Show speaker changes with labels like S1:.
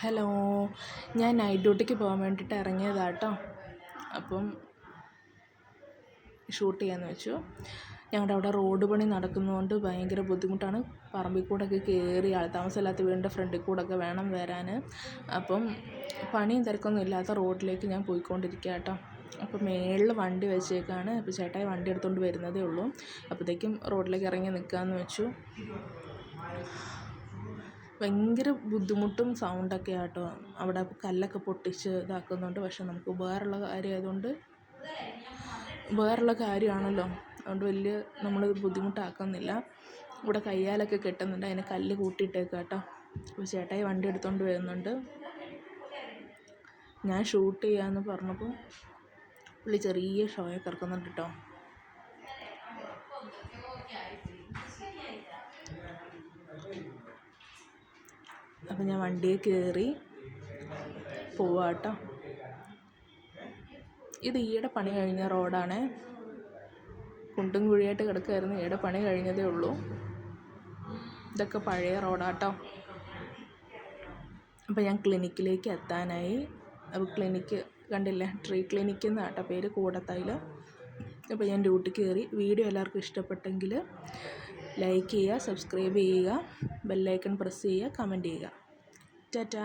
S1: Hello, ഞാൻ night ഡ്യൂട്ടിക്ക് പോകാൻ വേണ്ടിയിട്ട് ഇറങ്ങിയതാണ് കേട്ടോ. അപ്പം ഷൂട്ട് ചെയ്യാമെന്ന് വെച്ചു. ഞങ്ങളുടെ അവിടെ റോഡ് പണി നടക്കുന്നതുകൊണ്ട് ഭയങ്കര ബുദ്ധിമുട്ടാണ്. പറമ്പിൽ കൂടെയൊക്കെ കയറി ആൾതാമസമില്ലാത്ത വീടിൻ്റെ ഫ്രണ്ടിൽ കൂടെയൊക്കെ വേണം വരാൻ. അപ്പം പണിയും തിരക്കൊന്നും ഇല്ലാത്ത റോഡിലേക്ക് ഞാൻ പോയിക്കൊണ്ടിരിക്കുക കേട്ടോ. അപ്പോൾ മേളിൽ വണ്ടി വെച്ചേക്കാണ്. അപ്പോൾ ചേട്ടായി വണ്ടി എടുത്തുകൊണ്ട് വരുന്നതേ ഉള്ളൂ. അപ്പോഴത്തേക്കും റോഡിലേക്ക് ഇറങ്ങി നിൽക്കാമെന്ന് വെച്ചു. ഭയങ്കര ബുദ്ധിമുട്ടും സൗണ്ടൊക്കെ ആട്ടോ. അവിടെ കല്ലൊക്കെ പൊട്ടിച്ച് ഇതാക്കുന്നുണ്ട്. പക്ഷെ നമുക്ക് ഉപകാരമുള്ള കാര്യമാണല്ലോ, അതുകൊണ്ട് വലിയ നമ്മൾ ബുദ്ധിമുട്ടാക്കുന്നില്ല. ഇവിടെ കയ്യാലൊക്കെ കെട്ടുന്നുണ്ട്, അതിന് കല്ല് കൂട്ടിയിട്ടേക്കാം കേട്ടോ. അപ്പോൾ ചേട്ടായി വണ്ടി എടുത്തുകൊണ്ട് വരുന്നുണ്ട്. ഞാൻ ഷൂട്ട് ചെയ്യാമെന്ന് പറഞ്ഞപ്പോൾ പുള്ളി ചെറിയ ഷോയൊക്കെ ഇറക്കുന്നുണ്ട് കേട്ടോ. അപ്പം ഞാൻ വണ്ടിയിൽ കയറി പോവാട്ടോ. ഇത് ഈയിടെ പണി കഴിഞ്ഞ റോഡാണ്. കുണ്ടും കുഴിയായിട്ട് കിടക്കുമായിരുന്നു. ഈയിടെ പണി കഴിഞ്ഞതേ ഉള്ളൂ. ഇതൊക്കെ പഴയ റോഡാട്ടോ. അപ്പോൾ ഞാൻ ക്ലിനിക്കിലേക്ക് എത്താനായി. അപ്പോൾ ക്ലിനിക്ക് കണ്ടില്ലേ, ട്രീ ക്ലിനിക്ക് എന്നാട്ടോ പേര്, കൂടത്തായിൽ. അപ്പോൾ ഞാൻ ഡ്യൂട്ടിക്ക് കയറി. വീഡിയോ എല്ലാവർക്കും ഇഷ്ടപ്പെട്ടെങ്കിൽ ലൈക്ക് ചെയ്യുക, സബ്സ്ക്രൈബ് ചെയ്യുക, ബെല്ലൈക്കൺ പ്രസ് ചെയ്യുക, കമൻറ്റ് ചെയ്യുക. ടാറ്റാ.